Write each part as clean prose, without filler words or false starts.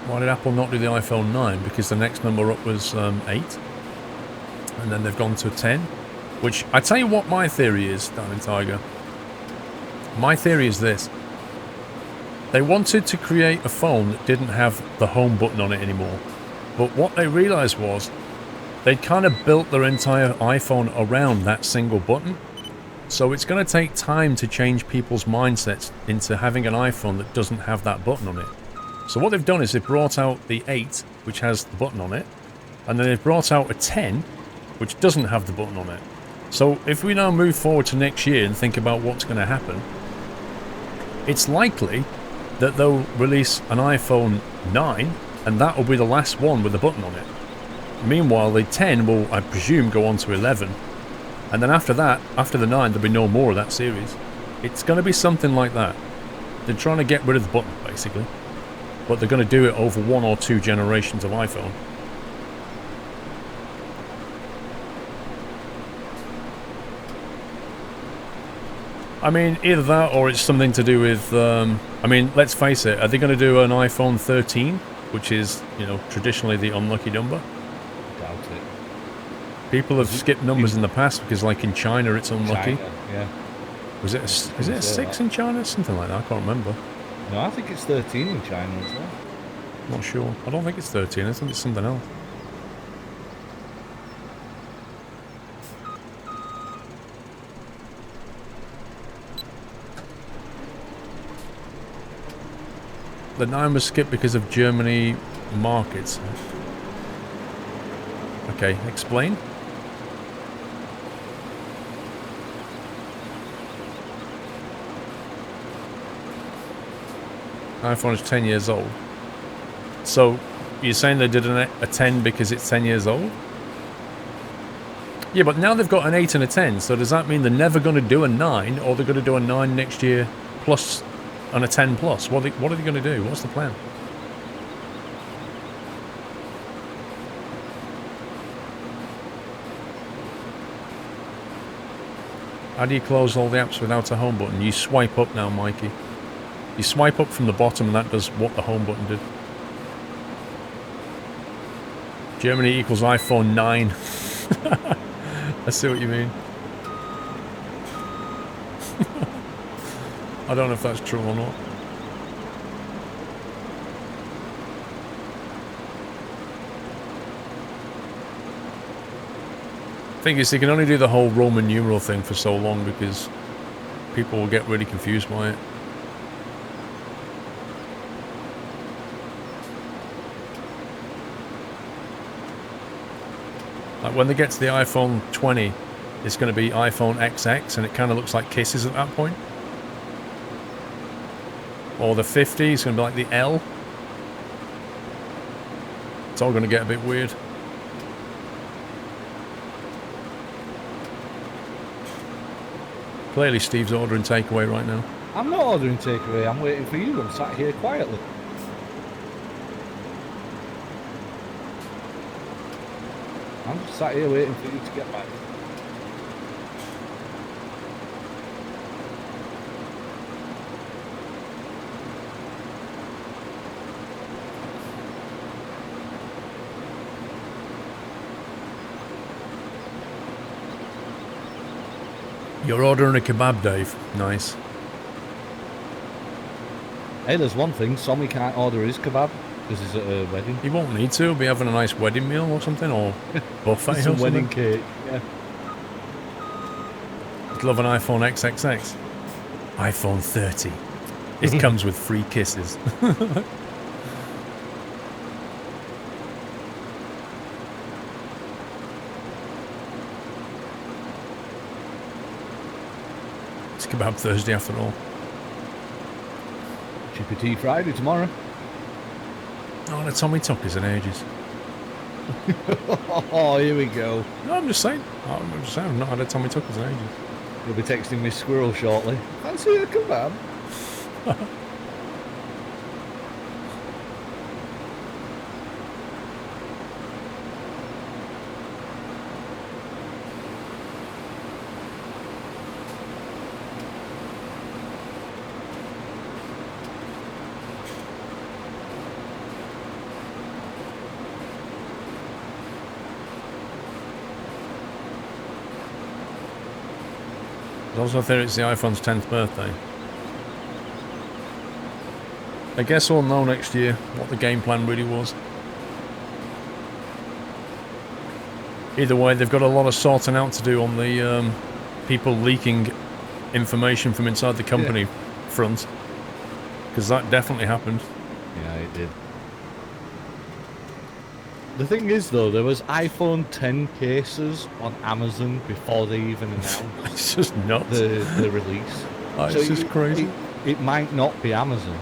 Why did Apple not do the iPhone 9? Because the next number up was 8. And then they've gone to 10. Which, I tell you what my theory is, Diamond Tiger. My theory is this. They wanted to create a phone that didn't have the home button on it anymore. But what they realized was they'd kind of built their entire iPhone around that single button. So it's going to take time to change people's mindsets into having an iPhone that doesn't have that button on it. So what they've done is they've brought out the 8, which has the button on it, and then they've brought out a 10, which doesn't have the button on it. So if we now move forward to next year and think about what's going to happen, it's likely that they'll release an iPhone 9, and that will be the last one with a button on it. Meanwhile, the 10 will, I presume, go on to 11. And then after that, after the 9, there'll be no more of that series. It's going to be something like that. They're trying to get rid of the button, basically. But they're going to do it over 1 or 2 generations of iPhone. I mean, either that or it's something to do with... I mean, let's face it, are they going to do an iPhone 13? Which is, you know, traditionally the unlucky number? Doubt it. People have skipped numbers in the past because, like, in China, it's unlucky. China, yeah. Was it a 6 in China? Something like that. I can't remember. No, I think it's 13 in China as well. Not sure. I don't think it's 13. I think it's something else. The 9 was skipped because of Germany markets. Okay, explain. iPhone is 10 years old. So, you're saying they did a 10 because it's 10 years old? Yeah, but now they've got an 8 and a 10, so does that mean they're never going to do a 9, or they're going to do a 9 next year plus and a 10 plus? What are they going to do? What's the plan? How do you close all the apps without a home button? You swipe up now, Mikey. You swipe up from the bottom and that does what the home button did. Germany equals iPhone 9. I see what you mean. I don't know if that's true or not. Thing is, they can only do the whole Roman numeral thing for so long because people will get really confused by it. Like when they get to the iPhone 20, it's going to be iPhone XX, and it kind of looks like kisses at that point. Or the 50 is going to be like the L. It's all going to get a bit weird. Clearly Steve's ordering takeaway right now. I'm not ordering takeaway, I'm waiting for you. I'm sat here quietly. I'm just sat here waiting for you to get back. You're ordering a kebab, Dave. Nice. Hey, there's one thing. Sommy can't order his kebab because he's at a wedding. He won't need to. He'll be having a nice wedding meal or something, or buffet or Some something. wedding cake, yeah. I'd love an iPhone XXX. iPhone 30. It comes with free kisses. It's Kebab Thursday after all. Chippy Tea Friday tomorrow. Oh, the Tommy Tuckers in ages. Oh, here we go. No, I'm just saying. I've not had a Tommy Tuckers in ages. You'll be texting me Squirrel shortly. Fancy a kebab? There's also a theory it's the iPhone's 10th birthday. I guess we'll know next year what the game plan really was. Either way, they've got a lot of sorting out to do on the people leaking information from inside the company front. Because that definitely happened. Yeah, it did. The thing is, though, there was iPhone 10 cases on Amazon before they even announced It's just nuts. the release. It's just crazy. It might not be Amazon.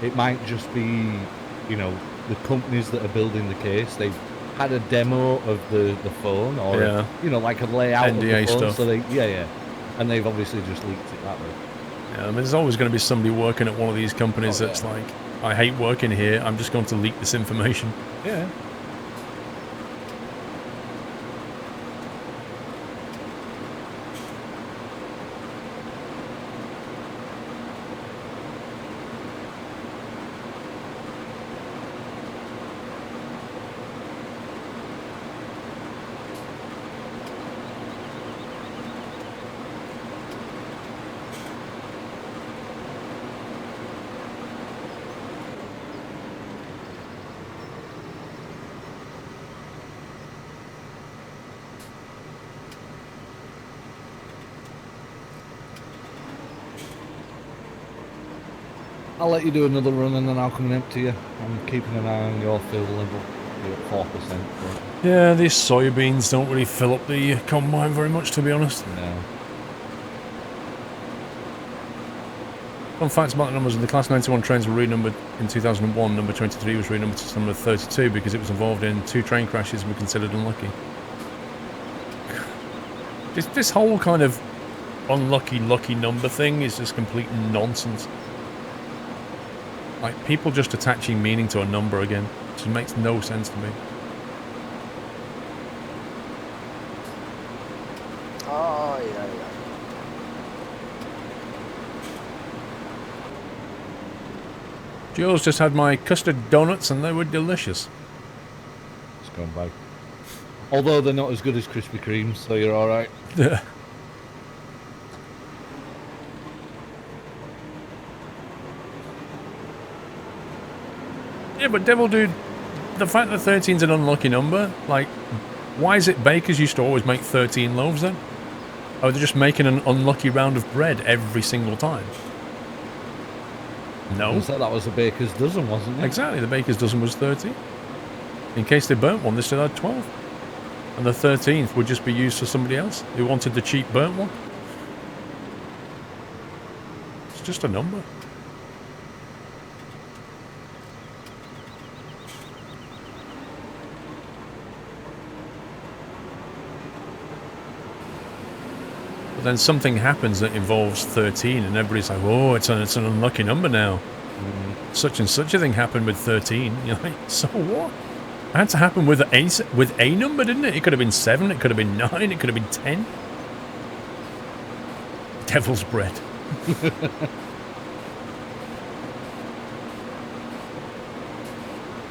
It might just be, you know, the companies that are building the case. They've had a demo of the phone, or you know, like a layout NDA of the phone. stuff. So and they've obviously just leaked it that way. Yeah, I mean, there's always going to be somebody working at one of these companies that's like, I hate working here. I'm just going to leak this information. Yeah. I'll let you do another run and then I'll come and empty you. I'm keeping an eye on your fuel level. You're at 4%. But... yeah, these soybeans don't really fill up the combine very much, to be honest. No. Fun facts about the numbers: the Class 91 trains were renumbered in 2001. Number 23 was renumbered to number 32 because it was involved in 2 train crashes and were considered unlucky. This whole kind of unlucky, lucky number thing is just complete nonsense. Like, people just attaching meaning to a number again. It just makes no sense to me. Oh, yeah. Joe's just had my custard donuts and they were delicious. It's gone by. Although they're not as good as Krispy Kremes, so you're alright. Yeah, but Devil Dude, the fact that 13's an unlucky number, like, why is it bakers used to always make 13 loaves then? Oh, they're just making an unlucky round of bread every single time. No. That was a baker's dozen, wasn't it? Exactly, the baker's dozen was 13. In case they burnt one, they still had 12. And the 13th would just be used for somebody else who wanted the cheap burnt one. It's just a number. But then something happens that involves 13 and everybody's like, oh, it's an unlucky number now. Such and such a thing happened with 13. You're like, so what? It had to happen with a number, didn't it? It could have been 7, it could have been 9, it could have been 10. Devil's bread.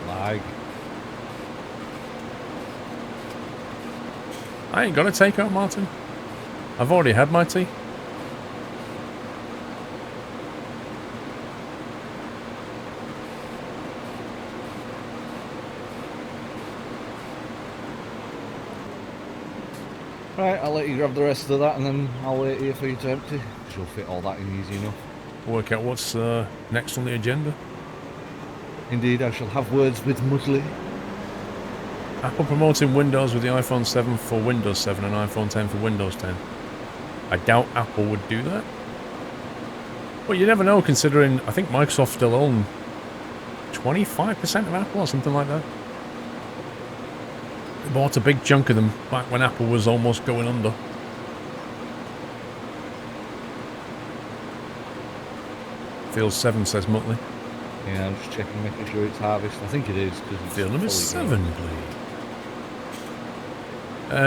Lag. I ain't got a takeout, Martin. I've already had my tea. Right, I'll let you grab the rest of that and then I'll wait here for you to empty. She'll fit all that in easy enough. Work out what's next on the agenda. Indeed, I shall have words with Mutley. Apple promoting Windows with the iPhone 7 for Windows 7 and iPhone 10 for Windows 10. I doubt Apple would do that. Well, you never know, considering I think Microsoft still own 25% of Apple or something like that. They bought a big chunk of them back when Apple was almost going under. Field 7, says Muttley. Yeah, I'm just checking, making sure it's harvest. I think it is. Field number 7, please.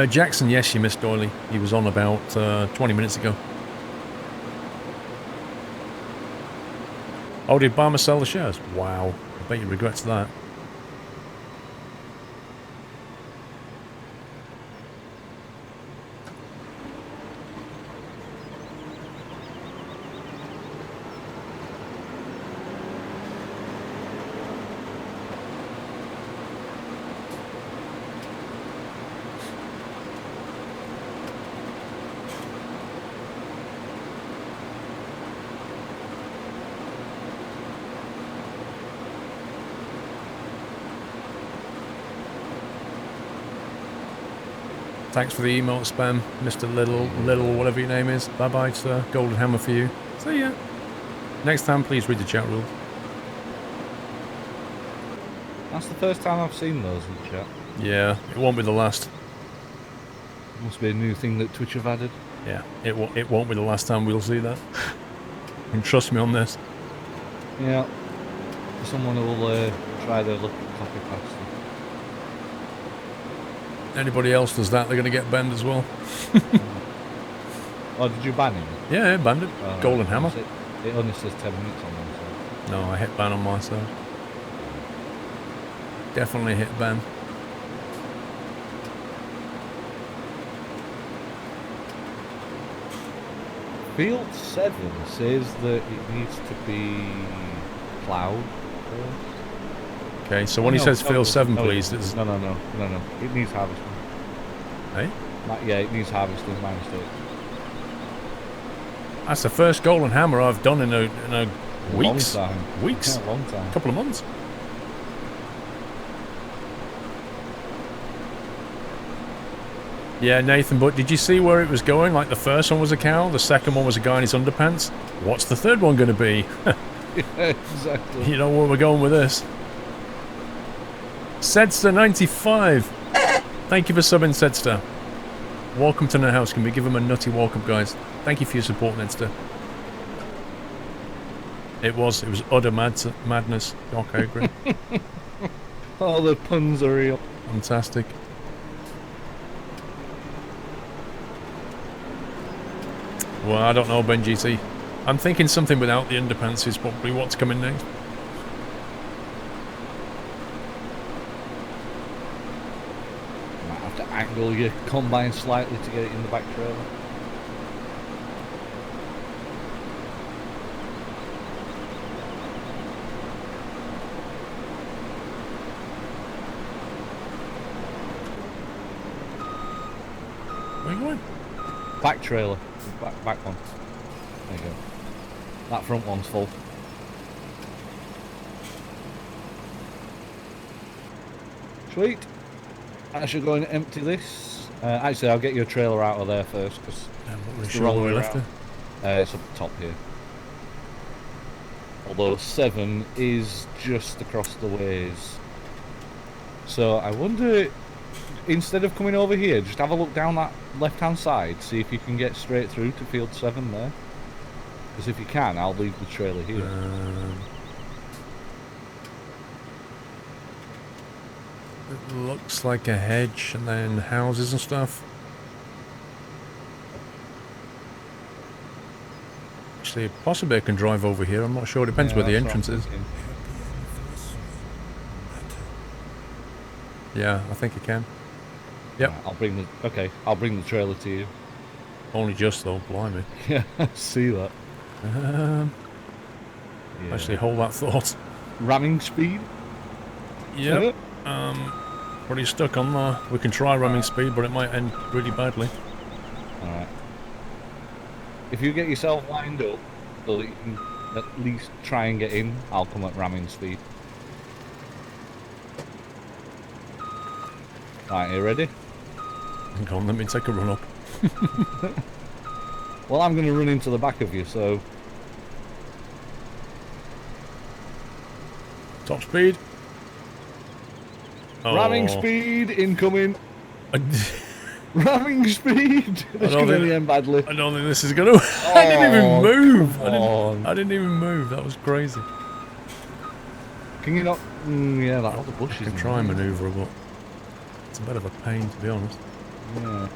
Jackson, yes, you missed Doyley. He was on about 20 minutes ago. Oh, did Barmer sell the shares? Wow. I bet he regrets that. Thanks for the email spam, Mr. Little, whatever your name is. Bye-bye, sir. Golden hammer for you. See ya. Next time, please read the chat rules. That's the first time I've seen those in the chat. Yeah, it won't be the last. Must be a new thing that Twitch have added. Yeah, it won't be the last time we'll see that. And trust me on this. Yeah. Someone will try their luck at copy pasting. Anybody else does that, they're going to get banned as well. Oh, did you ban him? Yeah, banned it. Golden hammer. It only says 10 minutes on one side. No, I hit ban on my side. Definitely hit ban. Field 7 says that it needs to be ploughed first. Okay, so when he says field 7, please... No. It needs harvesting. Hey? Yeah, it needs harvesting, my mistake. That's the first golden hammer I've done in a weeks. Long time. Weeks? Yeah, long time. Couple of months. Yeah, Nathan, but did you see where it was going? Like, the first one was a cow, the second one was a guy in his underpants. What's the third one going to be? Yeah, exactly. You know where we're going with this. Sedster95. Thank you for subbing, Sedster. Welcome to the house. Can we give him a nutty welcome, guys? Thank you for your support, Nedster. It was utter madness. Doc, I agree. Oh, the puns are real. Fantastic. Well, I don't know, Ben GT. I'm thinking something without the underpants is probably what's coming next. Might have to angle your combine slightly to get it in the back trailer. Where are you going? Back trailer. Back one. There you go. That front one's full. Sweet. I should go and empty this. Actually, I'll get your trailer out of there first, because it's the wrong way left it. It's up the top here. Although 7 is just across the ways. So I wonder, instead of coming over here, just have a look down that left-hand side, see if you can get straight through to field 7 there. Because if you can, I'll leave the trailer here. It looks like a hedge and then houses and stuff. Actually, possibly I can drive over here. I'm not sure. It depends where the entrance is. Yeah, I think I can. Yep. Right, I'll bring the trailer to you. Only just though, blimey. Yeah, see that. Yeah. Actually, hold that thought. Ramming speed? Yep. Pretty stuck on there. We can try ramming speed, but it might end really badly. Alright. If you get yourself lined up so that you can at least try and get in, I'll come at ramming speed. Alright, you ready? Hang on, let me take a run up. Well, I'm going to run into the back of you, so... Top speed. Oh. Ramming speed incoming. Ramming speed. It's going to end badly. I don't think this is going to... I didn't even move. I didn't even move. That was crazy. Can you not... yeah, that other bush is... I can try and manoeuvre, but it's a bit of a pain, to be honest. Yeah.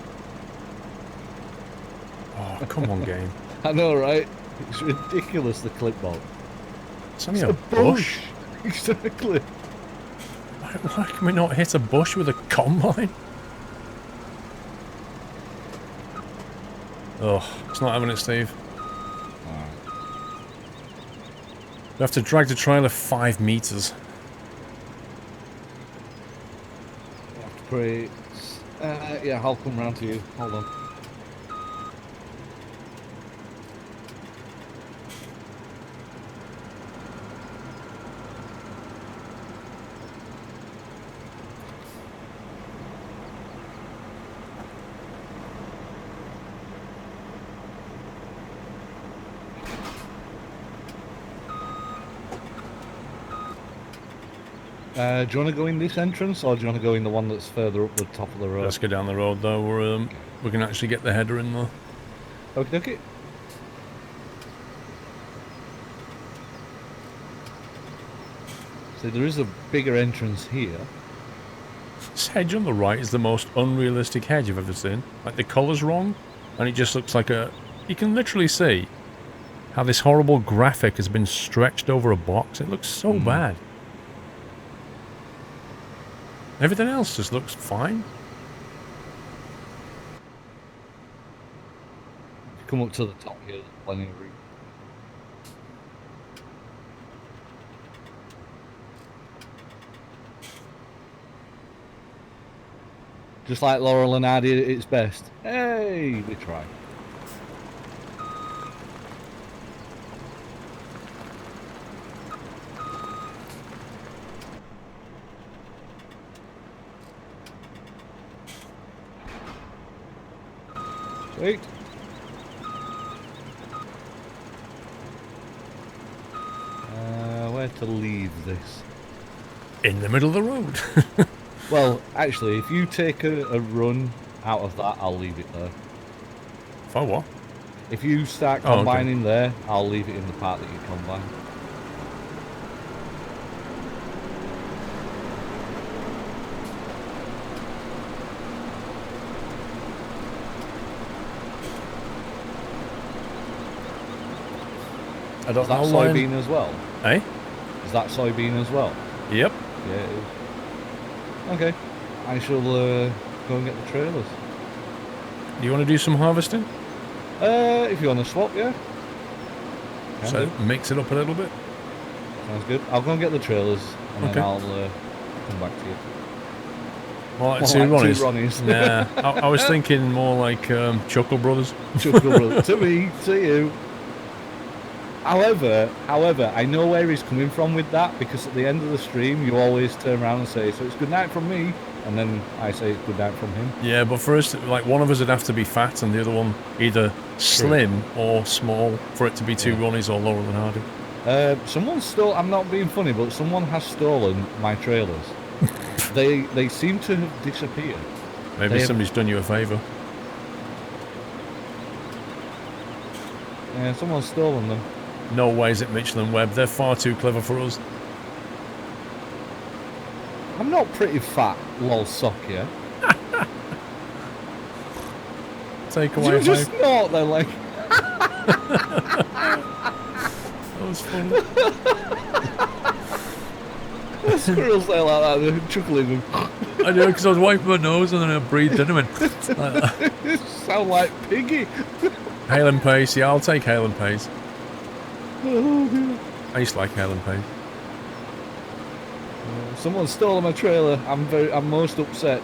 Oh, come on, game. I know, right? It's ridiculous, the clipboard. It's only a bush. Exactly. Why can we not hit a bush with a combine? Oh, it's not having it, Steve. Alright. We have to drag the trailer 5 meters. You have to pray. Yeah, I'll come round to you. Hold on. Do you want to go in this entrance, or do you want to go in the one that's further up the top of the road? Let's go down the road though. We can actually get the header in there. Okay, okay. So there is a bigger entrance here. This hedge on the right is the most unrealistic hedge I've ever seen. Like, the colour's wrong, and it just looks like a... You can literally see how this horrible graphic has been stretched over a box. It looks so bad. Everything else just looks fine. Come up to the top here, there's plenty of room. Just like Laurel and Hardy at its best. Hey, we try. Sweet. Where to leave this? In the middle of the road. Well, actually, if you take a run out of that, I'll leave it there. For what? If you start Oh, okay. combining there, I'll leave it in the part that you combine. I don't Is that know. soybean as well? Eh? Is that soybean as well? Yep. Yeah, it is. Okay. I shall go and get the trailers. Do you want to do some harvesting? If you want to swap, yeah. Can So do. mix it up a little bit. Sounds good. I'll go and get the trailers, and Okay. then I'll come back to you. More like More two like Ronnies. two Ronnies. Nah, I was thinking more like Chuckle Brothers. Chuckle brother. To me, to you. However, I know where he's coming from with that, because at the end of the stream, you always turn around and say, so it's good night from me, and then I say it's good night from him. Yeah, but for us, like, one of us would have to be fat and the other one either slim or small for it to be two Ronnies or Laurel and Hardy. Someone stole, I'm not being funny, but someone has stolen my trailers. They seem to have disappeared. Maybe somebody's done you a favour. Yeah, someone's stolen them. No way is it Mitchell and Webb. They're far too clever for us. I'm not pretty fat, lol sock, yeah? Take Did away you just five. snort then, like... That was funny. Squirrels there like that, they're chuckling. I know, because I was wiping my nose and then I breathed in and went like that. You sound like Piggy. Hale and Pace. Yeah, I'll take Hale and Pace. Oh, dear. I used to like Hale and Pace. Someone stole my trailer. I'm most upset.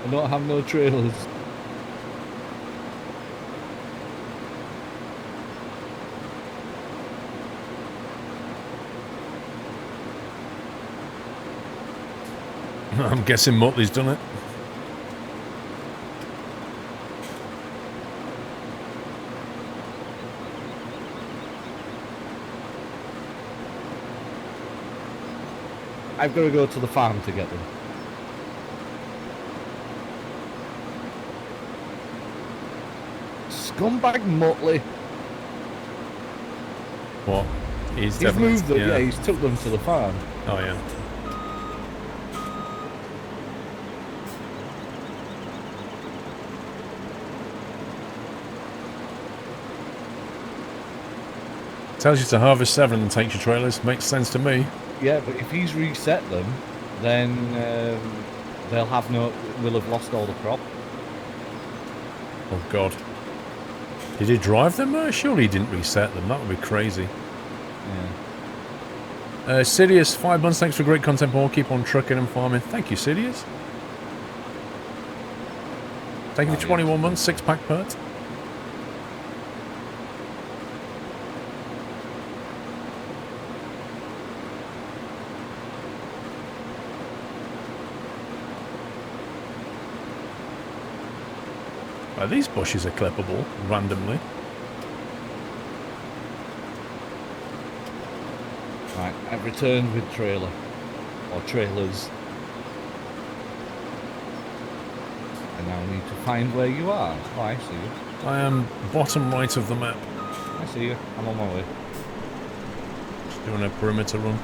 I don't have no trailers. I'm guessing Muttley's done it. I've got to go to the farm to get them. Scumbag Muttley. What? He's definitely... moved them, yeah, he's took them to the farm. Oh, yeah. Tells you to harvest 7 and take your trailers. Makes sense to me. Yeah, but if he's reset them, then we'll have lost all the crop. Oh, God. Did he drive them? Surely he didn't reset them. That would be crazy. Yeah. Sidious, 5 months. Thanks for great content, Paul. Keep on trucking and farming. Thank you, Sidious. Thank you for 21 months. 6-pack pert. These bushes are clippable randomly. Right, I've returned with trailer. or trailers. And now I need to find where you are. Oh, I see you. I am bottom right of the map. I see you. I'm on my way. Just doing a perimeter run.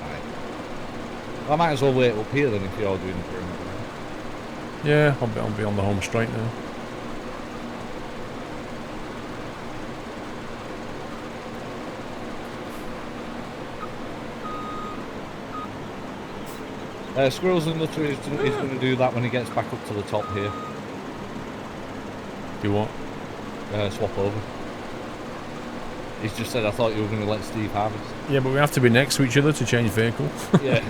Right. Well, I might as well wait up here then if you're doing the perimeter run. Yeah, I'll be on the home straight now. Squirrels and Nutter is going to do that when he gets back up to the top here. Do what? Swap over. He's just said I thought you were going to let Steve harvest. Yeah, but we have to be next to each other to change vehicle. Yeah.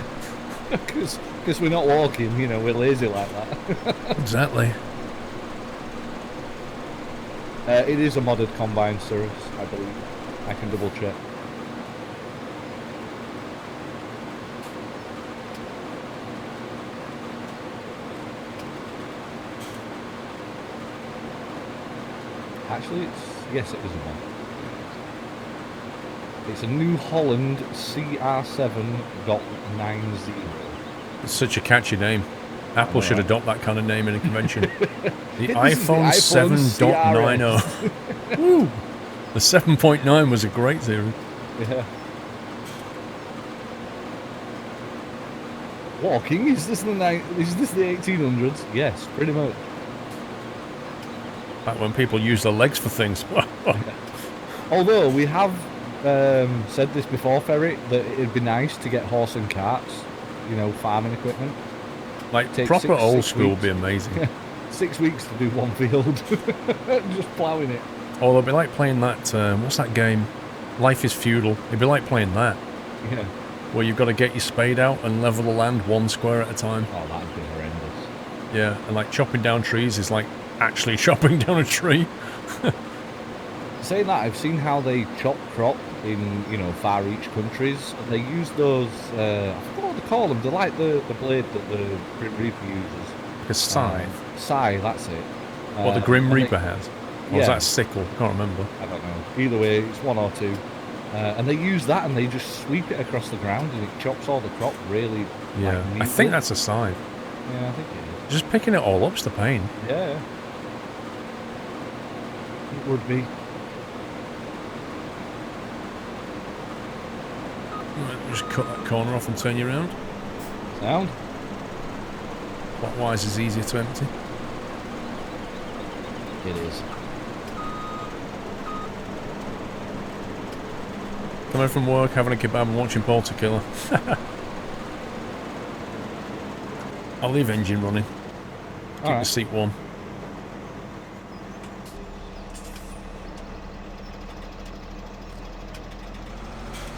Because we're not walking, you know, we're lazy like that. Exactly. It is a modded combine, Cirrus, I believe. I can double check. Actually, yes, it is a mod. It's a New Holland CR7.90. It's such a catchy name. Apple should adopt that kind of name in a convention. The This is the iPhone iPhone 7.90. Woo! The 7.9 was a great series. Yeah. Walking? Is this the 1800s? Yes, pretty much. Back when people used their legs for things. Although we have said this before, Ferret, that it'd be nice to get horse and carts, you know, farming equipment. Like Take proper old six school would weeks. be amazing. 6 weeks to do one field, just ploughing it. Or it'd be like playing that, what's that game? Life is Feudal. It'd be like playing that. Yeah. Where you've got to get your spade out and level the land 1 square at a time. Oh, that'd be horrendous. Yeah, and like chopping down trees is like actually chopping down a tree. Saying that, I've seen how they chop crop in, you know, far reach countries. And they use those, I forgot what they call them. They're like the blade that the Grim Reaper uses. Like a scythe. Scythe, that's it. What the Grim and Reaper has. Or was yeah. that a sickle? Can't remember. I don't know. Either way, it's one or two. And they use that and they just sweep it across the ground and it chops all the crop really. Yeah, like, I neatly. think that's a scythe. Yeah, I think it is. Just picking it all up's the pain. Yeah. It would be. Right, just cut that corner off and turn you around. Sound? Clockwise is easier to empty. It is. Coming from work, having a kebab and watching Porter Killer. I'll leave engine running. Keep the Alright. seat warm.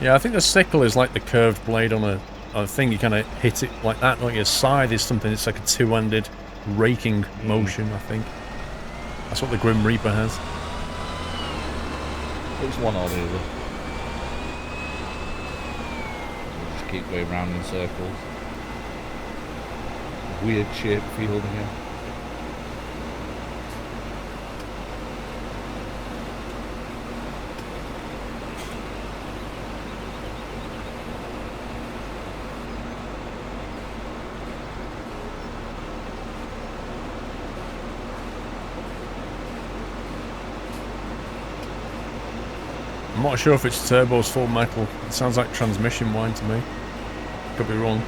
Yeah, I think the sickle is like the curved blade on a thing. You kind of hit it like that. Like a scythe is something that's like a two-handed raking motion, I think. That's what the Grim Reaper has. It's one or the other. We'll just keep going round in circles. Weird shaped field again. I'm not sure if it's turbo's full metal. It sounds like transmission whine to me. Could be wrong.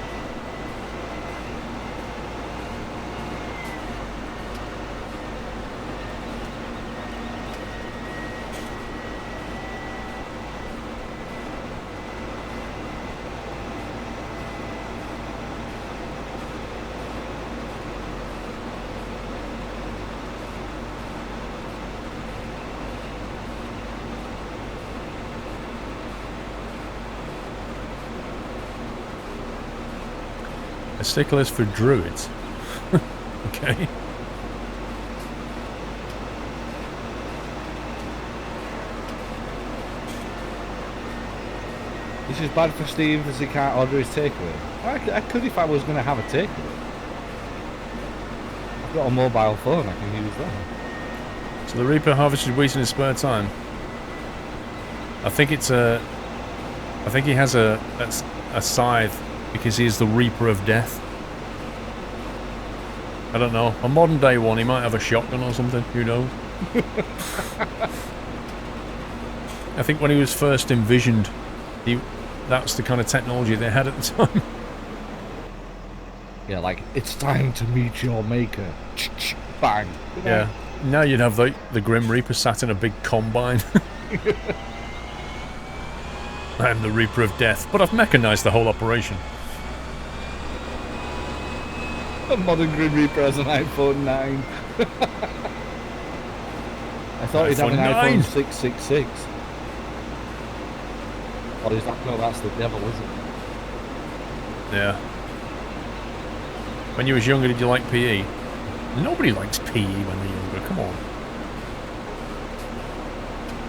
A sickle is for druids. Okay. This is bad for Steve as he can't order his takeaway. I could if I was going to have a takeaway. I've got a mobile phone, I can use that. So the Reaper harvested wheat in his spare time. I think it's a. I think he has a scythe because he's the Reaper of Death. I don't know. A modern day one, he might have a shotgun or something. Who knows? I think when he was first envisioned, that's the kind of technology they had at the time. Yeah, like, it's time to meet your maker. Bang. Yeah. Now you'd have the Grim Reaper sat in a big combine. I am the Reaper of Death, but I've mechanized the whole operation. A modern Grim Reaper has an iPhone 9. I thought he'd have an iPhone 666. Or is that... No, that's the devil, is it? Yeah. When you was younger, did you like PE? Nobody likes PE when they're younger, come on.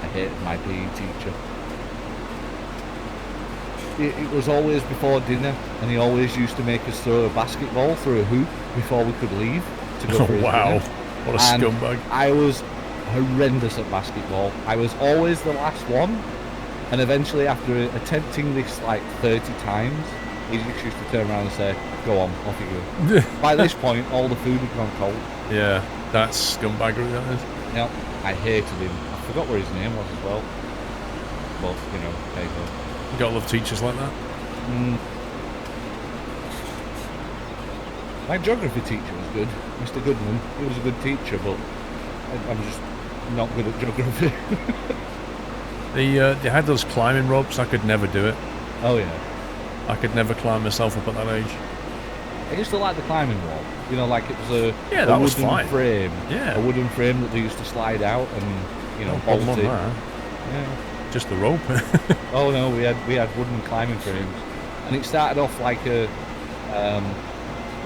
I hated my PE teacher. It was always before dinner, and he always used to make us throw a basketball through a hoop before we could leave to go for his wow, dinner. what a scumbag. I was horrendous at basketball. I was always the last one, and eventually after attempting this like 30 times, he just used to turn around and say, go on, off you go. By this point, all the food had gone cold. Yeah, that's scumbaggery, that is. Yep, I hated him. I forgot what his name was as well. But, you know, there you go. You gotta love teachers like that. My geography teacher was good, Mr. Goodman. He was a good teacher, but I'm just not good at geography. They had those climbing ropes. I could never do it. Oh yeah. I could never climb myself up at that age. I used to like the climbing wall. You know, like it was a wooden frame. Yeah. A wooden frame that they used to slide out and, you know, bolt it. Yeah. Just the rope. Oh no, we had wooden climbing frames, and it started off like a,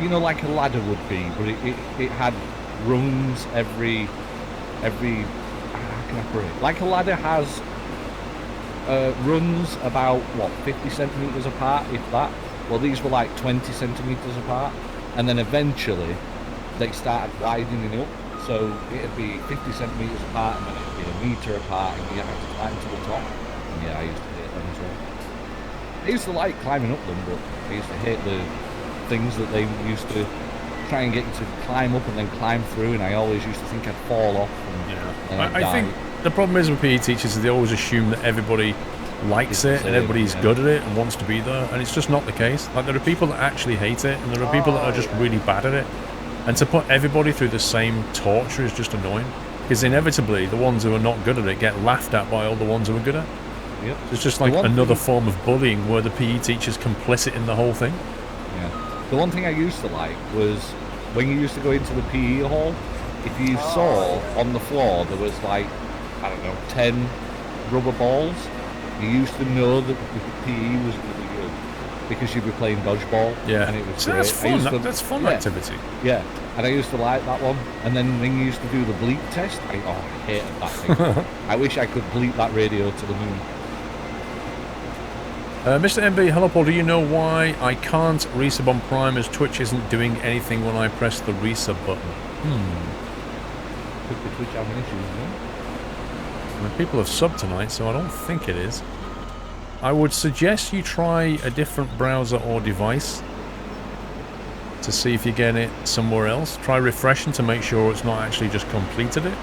you know, like a ladder would be, but it had rungs every. How can I put it? Like a ladder has rungs about what 50 centimeters apart, if that. Well, these were like 20 centimeters apart, and then eventually they started widening up. So it'd be 50 centimeters apart, and then it'd be a meter apart, and you had to climb to the top. And yeah, I used to hate them as well. I used to like climbing up them, but I used to hate the things that they used to try and get you to climb up and then climb through, and I always used to think I'd fall off. And, I think the problem is with PE teachers is they always assume that everybody likes it and everybody's good at it and wants to be there, and it's just not the case. Like, there are people that actually hate it, and there are people that are just really bad at it. And to put everybody through the same torture is just annoying. Because inevitably, the ones who are not good at it get laughed at by all the ones who are good at it. Yep. It's just like another form of bullying where the PE teacher's complicit in the whole thing. Yeah. The one thing I used to like was when you used to go into the PE hall, if you saw on the floor there was like, I don't know, 10 rubber balls, you used to know that the PE was really good because you'd be playing dodgeball. Yeah. And it was so great. that's fun. That's fun activity. Yeah. And I used to like that one. And then when you used to do the bleep test, I hated that thing. I wish I could bleep that radio to the moon. Mr. MB, hello Paul, do you know why I can't resub on Prime as Twitch isn't doing anything when I press the resub button? Could be Twitch having issues, no? I mean, people have subbed tonight, so I don't think it is. I would suggest you try a different browser or device to see if you get it somewhere else. Try refreshing to make sure it's not actually just completed it.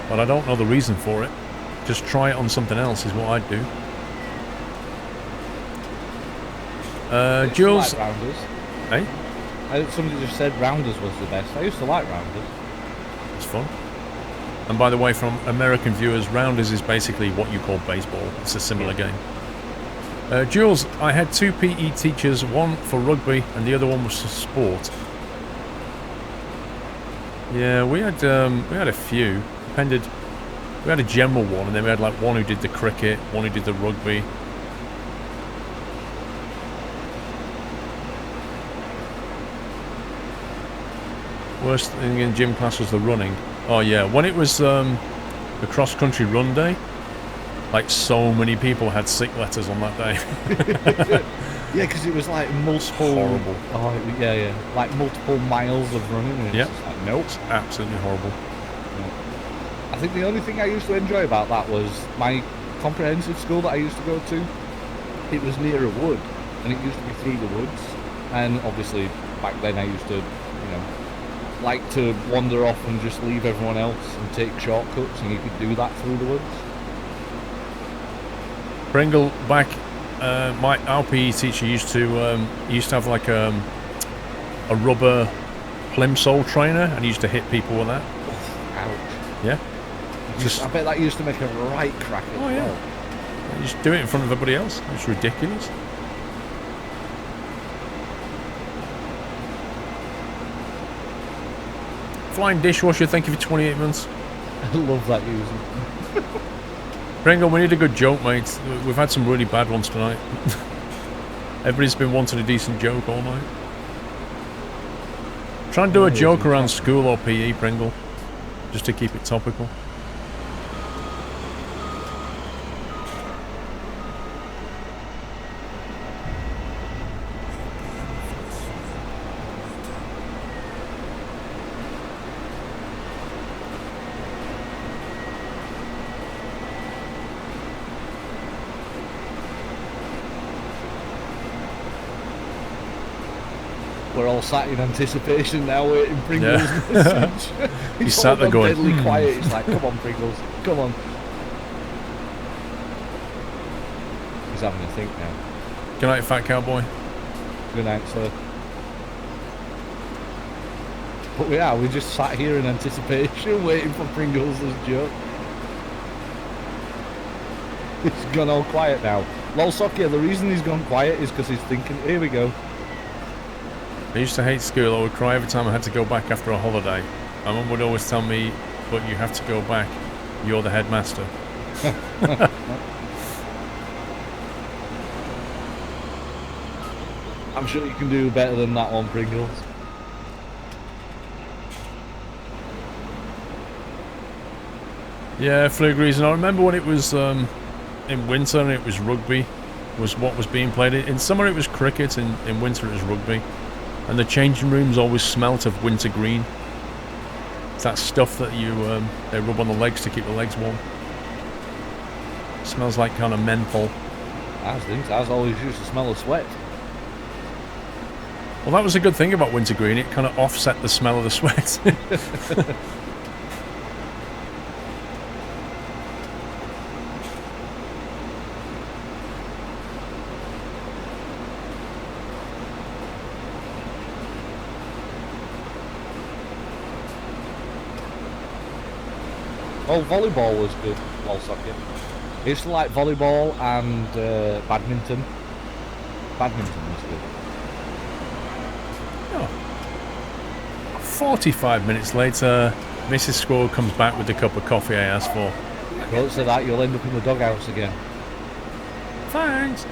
But I don't know the reason for it. Just try it on something else is what I'd do. Jules... Like Rounders. Hey? Somebody just said Rounders was the best. I used to like Rounders. It's fun. And by the way, from American viewers, Rounders is basically what you call baseball. It's a similar game. Jules, I had 2 PE teachers, one for rugby and the other one was for sport. Yeah, we had a few. Depended. We had a general one, and then we had like one who did the cricket, one who did the rugby. Worst thing in gym class was the running. Oh yeah, when it was the cross-country run day, like so many people had sick letters on that day. Yeah, because it was like multiple... Horrible. Oh, yeah. Like multiple miles of running. And yep. It's like, nope. It's absolutely horrible. Yeah. I think the only thing I used to enjoy about that was my comprehensive school that I used to go to. It was near a wood, and it used to be through the woods. And obviously, back then I used to, like to wander off and just leave everyone else and take shortcuts, and you could do that through the woods. Pringle, back, our PE teacher used to have like a rubber plimsoll trainer, and he used to hit people with that. Ouch. Yeah. I bet that used to make a right crack as well. You just do it in front of everybody else. It's ridiculous. Flying dishwasher, thank you for 28 months. I love that using. Pringle, we need a good joke, mate. We've had some really bad ones tonight. Everybody's been wanting a decent joke all night. Try and do a joke around school or PE, Pringle, just to keep it topical. We're all sat in anticipation now, waiting Pringles' message. He's sat there going, deadly quiet. It's like, come on, Pringles, come on. He's having a think now. Good night, fat cowboy. Good night, sir. But we just sat here in anticipation, waiting for Pringles' joke. He's gone all quiet now. Lol Sokia, the reason he's gone quiet is because he's thinking, here we go. I used to hate school. I would cry every time I had to go back after a holiday. My mum would always tell me, but you have to go back. You're the headmaster. I'm sure you can do better than that one, Pringles. Yeah, Flug reason. I remember when it was in winter and it was rugby was what was being played. In summer it was cricket, and in winter it was rugby. And the changing rooms always smelt of wintergreen. It's that stuff that they rub on the legs to keep the legs warm. It smells like kind of menthol. I always used to smell of sweat. Well, that was a good thing about wintergreen. It kind of offset the smell of the sweat. Oh, volleyball was good, wall socket. I used to like volleyball and badminton. Badminton was good. Oh. 45 minutes later, Mrs. Squirrel comes back with the cup of coffee I asked for. Don't say that, you'll end up in the doghouse again. Thanks.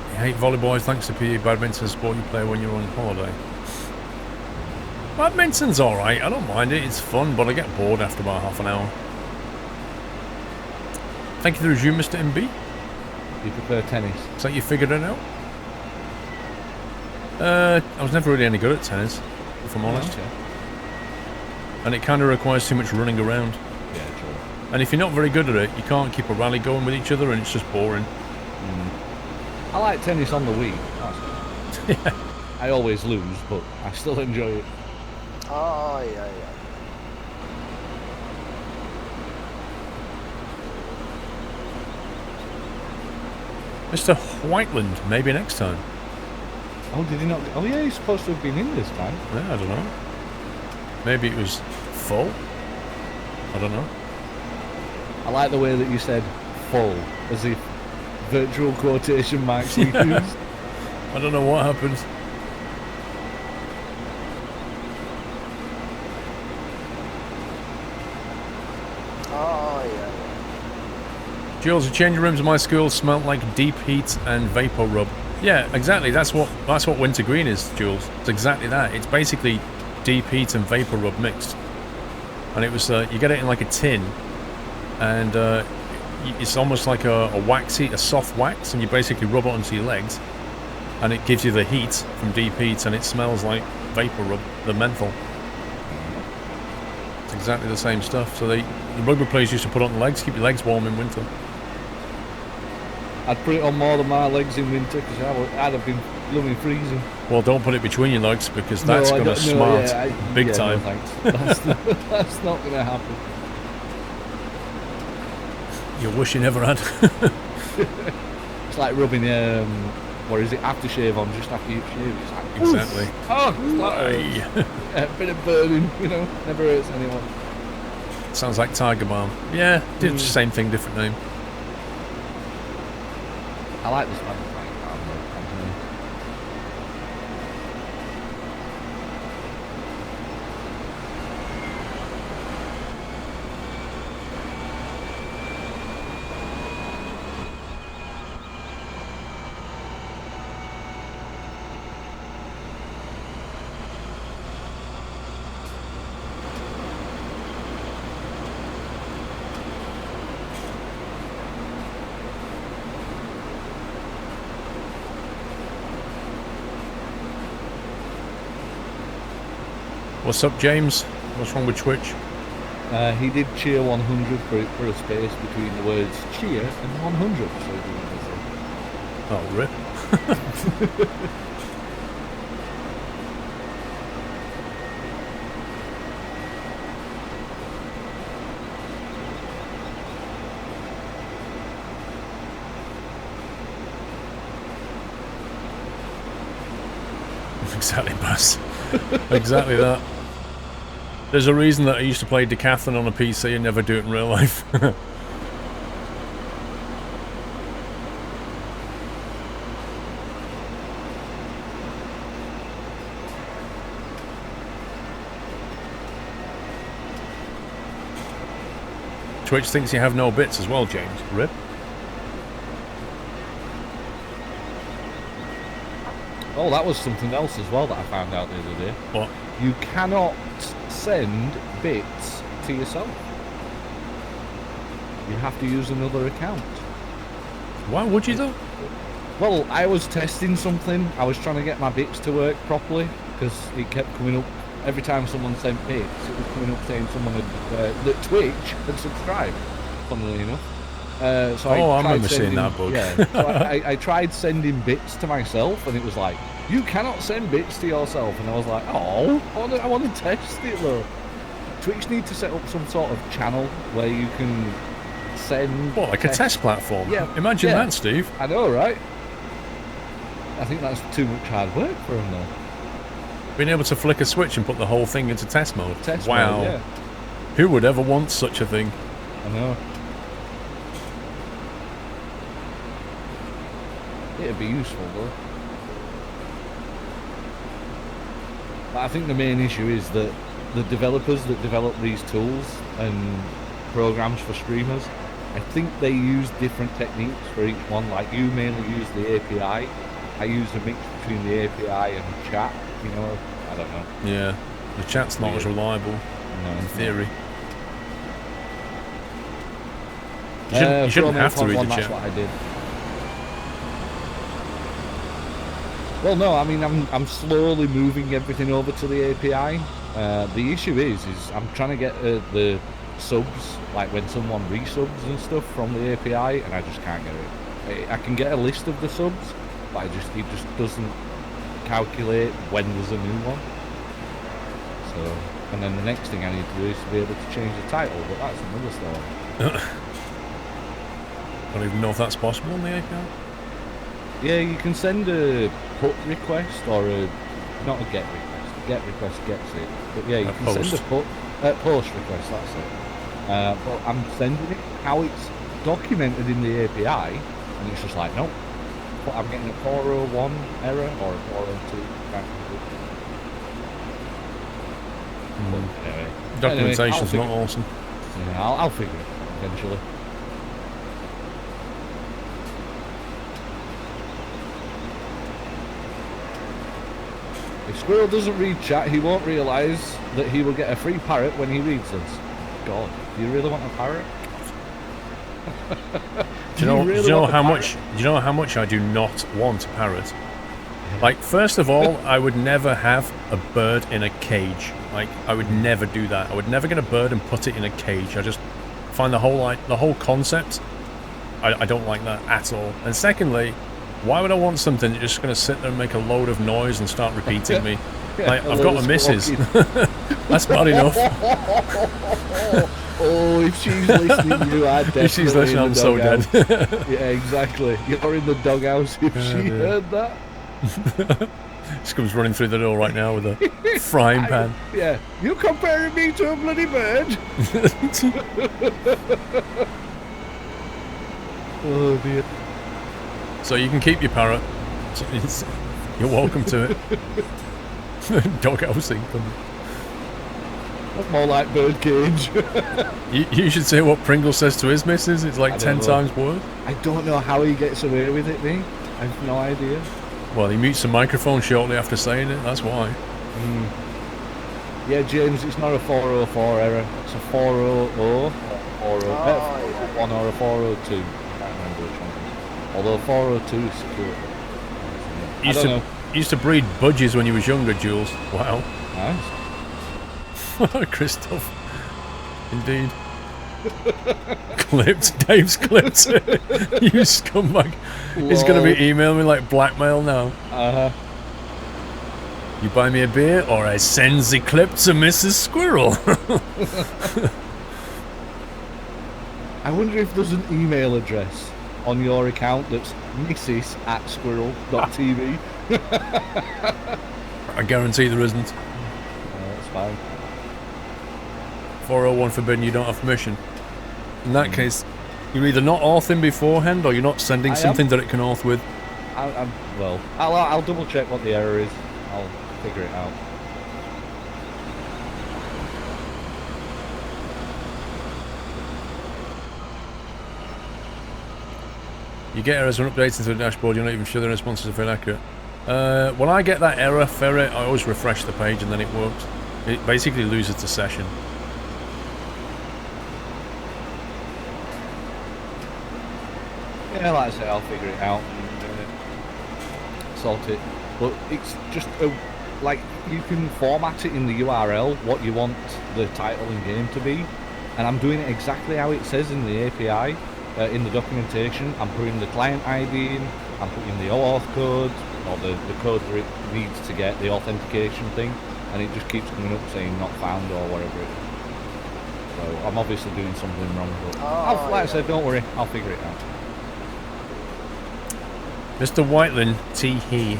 I hate volleyball thanks to PE. Badminton's a sport you play when you're on holiday. Badminton's alright, I don't mind it, it's fun, but I get bored after about half an hour. Thank you for the review, Mr. MB. You prefer tennis? Is that you figured it out? I was never really any good at tennis, if I'm honest. Yeah. And it kind of requires too much running around. Yeah, true. And if you're not very good at it, you can't keep a rally going with each other, and it's just boring. I like tennis on the Wii. That's Yeah. I always lose, but I still enjoy it. Oh, yeah. Mr. Whiteland, maybe next time. Oh, did he not? Oh, yeah, he's supposed to have been in this time. Yeah, I don't know. Maybe it was full. I don't know. I like the way that you said full, as if virtual quotation marks we use. I don't know what happened. Oh, yeah. Jules, the changing rooms in my school smelt like deep heat and vapor rub. Yeah, exactly. That's what wintergreen is, Jules. It's exactly that. It's basically deep heat and vapor rub mixed. And it was you get it in like a tin, and it's almost like a soft wax, and you basically rub it onto your legs, and it gives you the heat from deep heat, and it smells like vapor rub, the menthol. It's exactly the same stuff. So the rugby players used to put it on the legs, keep your legs warm in winter. I'd put it on more than my legs in winter because I'd have been blooming freezing. Well, don't put it between your legs because that's going to smart big time. No, thanks. That's not going to happen. You wish you never had. It's like rubbing, what is it, aftershave on just after you shave. It's like, exactly. Oh, it's like a bit of burning, never hurts anyone. Sounds like Tiger Balm. Yeah, it's the same thing, different name. I like this one. What's up, James? What's wrong with Twitch? He did cheer 100 for a space between the words cheer and 100. So Oh, rip. Exactly, Buzz. Exactly that. There's a reason that I used to play Decathlon on a PC and never do it in real life. Twitch thinks you have no bits as well, James. Rip. Oh, that was something else as well that I found out the other day. What? You cannot send bits to yourself. You have to use another account. Why would you though? Well, I was testing something. I was trying to get my bits to work properly because it kept coming up every time someone sent bits. It was coming up saying someone had that Twitch had subscribed. Funnily enough. So I remember seeing that bug. Yeah, so I tried sending bits to myself, and it was like, you cannot send bits to yourself. And I was like, oh, I want to test it though. Twitch need to set up some sort of channel where you can send. What, like a test platform? Yeah. Imagine that, Steve. I know, right? I think that's too much hard work for them though. Being able to flick a switch and put the whole thing into test mode. Wow. Mode, yeah. Who would ever want such a thing? I know. It'd be useful though. But I think the main issue is that the developers that develop these tools and programs for streamers, I think they use different techniques for each one. Like you mainly use the API. I use a mix between the API and chat, I don't know. Yeah, the chat's not as reliable in theory. You shouldn't have to read the chat. That's what I did. Well, no, I mean, I'm slowly moving everything over to the API. The issue is I'm trying to get the subs, like when someone resubs and stuff from the API, and I just can't get it. I can get a list of the subs, but it just doesn't calculate when there's a new one. So, and then the next thing I need to do is to be able to change the title, but that's another story. I don't even know if that's possible on the API. Yeah, you can send a put request or not a get request. Get request gets it, but yeah, you can send a post request. That's it. But I'm sending it how it's documented in the API, and it's just like nope. But I'm getting a 401 error or a 402. Anyway, documentation's not awesome. Yeah, I'll figure it out eventually. If Squirrel doesn't read chat, he won't realise that he will get a free parrot when he reads us. God, do you really want a parrot? Do you really know want how a much? Do you know how much I do not want a parrot? Like, first of all, I would never have a bird in a cage. Like, I would never do that. I would never get a bird and put it in a cage. I just find the whole concept. I don't like that at all. And secondly, why would I want something that's just going to sit there and make a load of noise and start repeating me? Like, I've got a missus. That's bad enough. Oh, if she's listening, you are definitely If she's listening, I'm so dead. Yeah, exactly. You're in the doghouse if she heard that. She comes running through the door right now with a frying pan. Yeah, you comparing me to a bloody bird? Oh dear. So you can keep your parrot. You're welcome to it. Doghousing. That's more like birdcage. You should say what Pringle says to his missus. It's like 10 times worse. I don't know how he gets away with it, me. I have no idea. Well, he mutes the microphone shortly after saying it. That's why. Yeah, James, it's not a 404 error. It's a 400 or 401 or a 402. I can't remember which one it is. Although 402 is secure. You used to breed budgies when you was younger, Jules. Wow. Nice. Christoph. Indeed. Clipped. Dave's clipped. You scumbag. He's going to be emailing me like blackmail now. You buy me a beer or I send the clip to Mrs. Squirrel. I wonder if there's an email address on your account that's mrs@squirrel.tv. I guarantee there isn't. That's fine. 401 forbidden, you don't have permission. In that case, you're either not authing beforehand or you're not sending something that it can auth with. Well, I'll double check what the error is. I'll figure it out. You get errors when updating to the dashboard, you're not even sure the responses are very accurate. When I get that error ferret, I always refresh the page and then it works. It basically loses the session. Yeah, like I say, I'll figure it out and sort it. But it's just like you can format it in the URL what you want the title and game to be, and I'm doing it exactly how it says in the API, in the documentation. I'm putting the client ID in, I'm putting the OAuth code, or the code that it needs to get the authentication thing, and it just keeps coming up saying not found or whatever it is. So I'm obviously doing something wrong, but like I said, don't worry, I'll figure it out. Mr. Whiteland, he.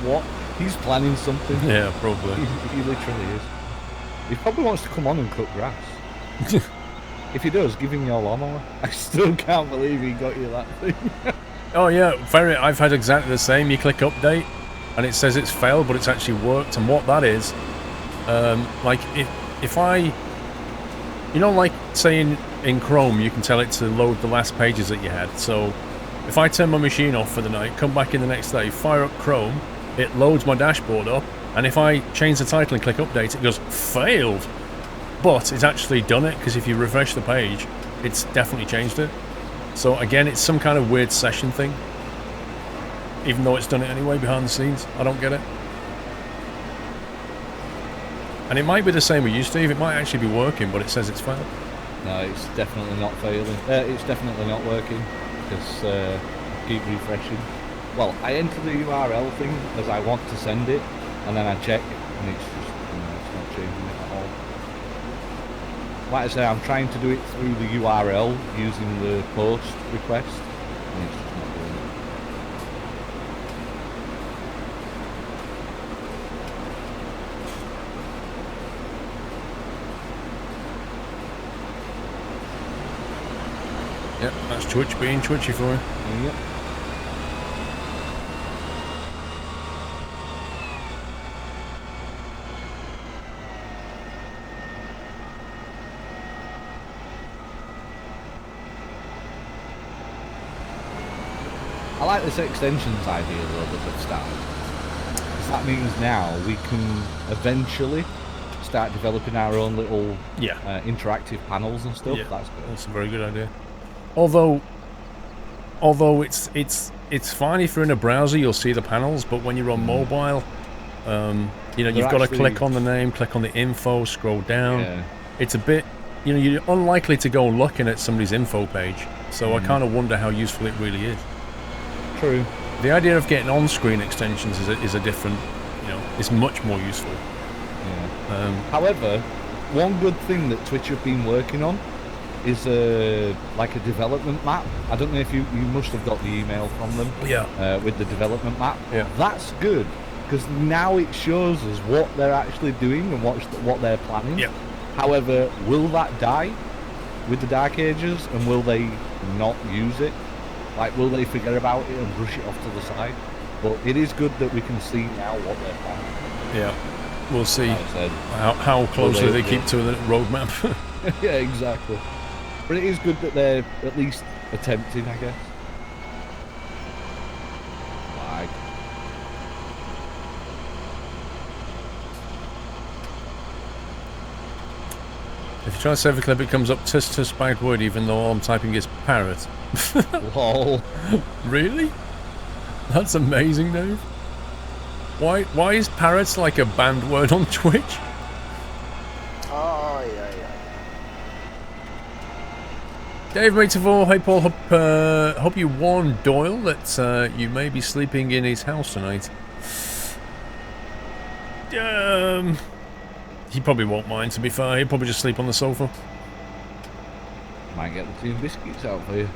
What? He's planning something. Yeah, probably. He literally is. He probably wants to come on and cut grass. If he does, give him your lawnmower. I still can't believe he got you that thing. Oh yeah, I've had exactly the same. You click update and it says it's failed, but it's actually worked. And what that is, like if I, you know, like saying in Chrome, you can tell it to load the last pages that you had. So if I turn my machine off for the night, come back in the next day, fire up Chrome, it loads my dashboard up, and if I change the title and click update, it goes, failed. But it's actually done it, because if you refresh the page, it's definitely changed it. So again, it's some kind of weird session thing. Even though it's done it anyway behind the scenes. I don't get it. And it might be the same with you, Steve. It might actually be working, but it says it's failed. No, it's definitely not failing. It's definitely not working. Because keep refreshing. Well, I enter the URL thing as I want to send it, and then I check, and it's just, it's not changing it at all. Like I say, I'm trying to do it through the URL using the post request, and it's just not doing it. Yep, that's Twitch being twitchy for you. Yep. I like this extensions idea though that they've started. Because that means now we can eventually start developing our own little Yeah. interactive panels and stuff. Yeah, That's good. that's a very good idea. Although it's fine if you're in a browser, you'll see the panels, but when you're on mobile, you know, you've got to click on the name, click on the info, scroll down. Yeah. It's a bit, you know, you're unlikely to go looking at somebody's info page, so I kind of wonder how useful it really is. True. The idea of getting on-screen extensions is a different, you know, it's much more useful. Yeah. However, one good thing that Twitch have been working on is like a development map. I don't know if you must have got the email from them. Yeah. With the development map. Yeah. That's good because now it shows us what they're actually doing and what they're planning. Yeah. However, will that die with the Dark Ages, and will they not use it? Like, will they forget about it and brush it off to the side? But it is good that we can see now what they're planning. Yeah. We'll see Like how closely they keep to the roadmap. yeah, exactly. But it is good that they're at least attempting, I guess. Like, If you try to save a clip, it comes up tus tus bad word, even though all I'm typing is parrot. lol. Really? That's amazing, Dave. Why is parrots like a banned word on Twitch? Oh, yeah. Dave makes a call. Hey Paul, hope you warned Doyle that you may be sleeping in his house tonight. He probably won't mind, to be fair. He'll probably just sleep on the sofa. Might get the 2 biscuits out for you.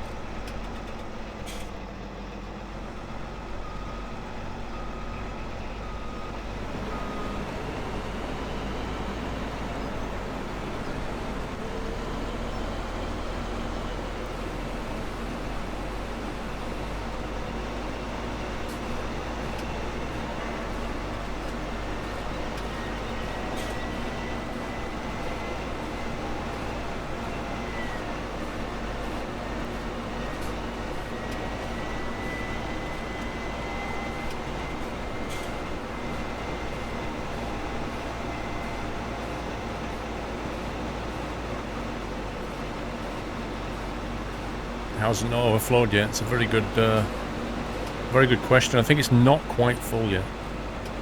Hasn't overflowed yet. It's a very good question. I think it's not quite full yet.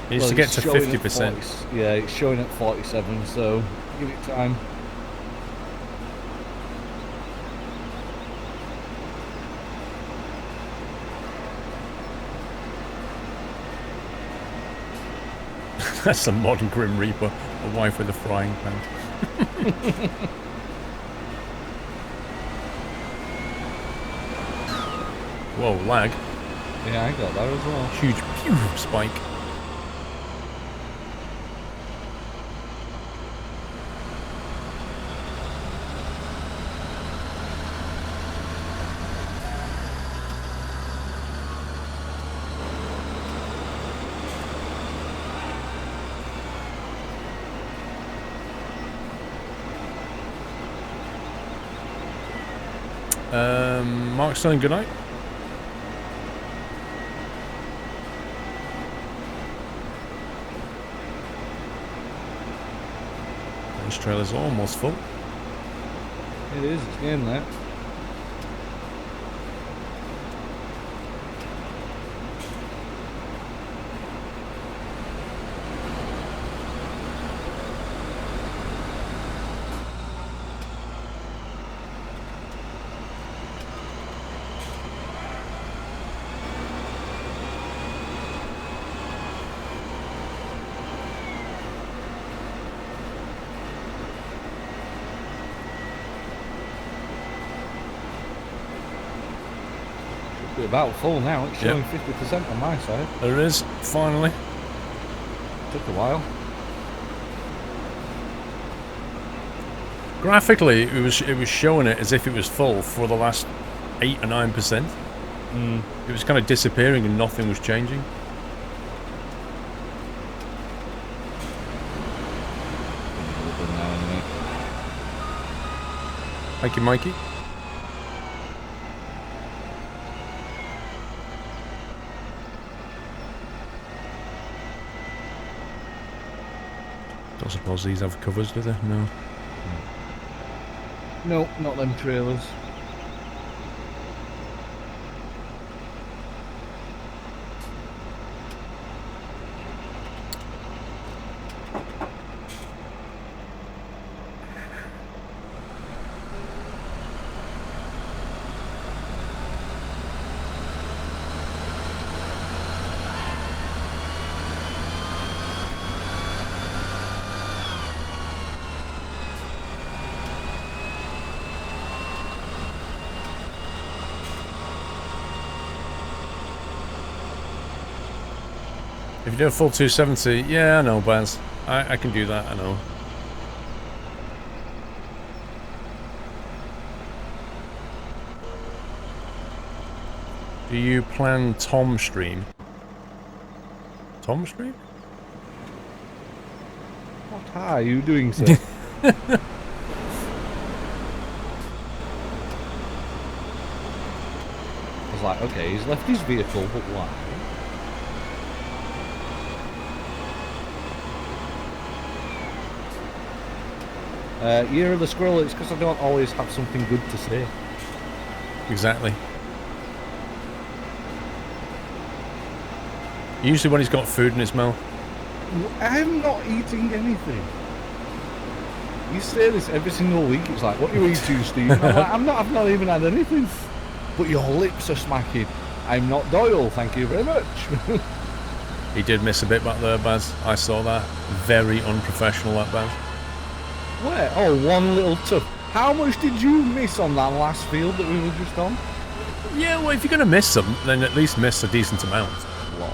It needs to get to 50%. Yeah, it's showing at 47, so give it time. That's a modern Grim Reaper, a wife with a frying pan. Whoa, lag. Yeah, I got that as well. Huge pew spike. Mark Stone, good night. This trailer's almost full. It is, it's getting there. About full now. It's showing 50% on my side. There it is, finally. Took a while. Graphically, it was showing it as if it was full for the last 8 or 9%. It was kind of disappearing and nothing was changing. Thank you, Mikey. Don't suppose these have covers, do they? No. No, not them trailers. If you do a full 270, yeah, I know, Baz. I can do that, I know. Do you plan Tom stream? Tom stream? What are you doing, sir? I was like, okay, he's left his vehicle, but why? Year of the Squirrel, it's because I don't always have something good to say. Exactly. Usually when he's got food in his mouth. I'm not eating anything. You say this every single week. It's like, what are you eating, Steve? I'm like, I've not even had anything. But your lips are smacking. I'm not Doyle, thank you very much. He did miss a bit back there, Baz. I saw that. Very unprofessional, that Baz. Where? Oh, one little tuff. How much did you miss on that last field that we were just on? Yeah, well, if you're going to miss some, then at least miss a decent amount. Lol.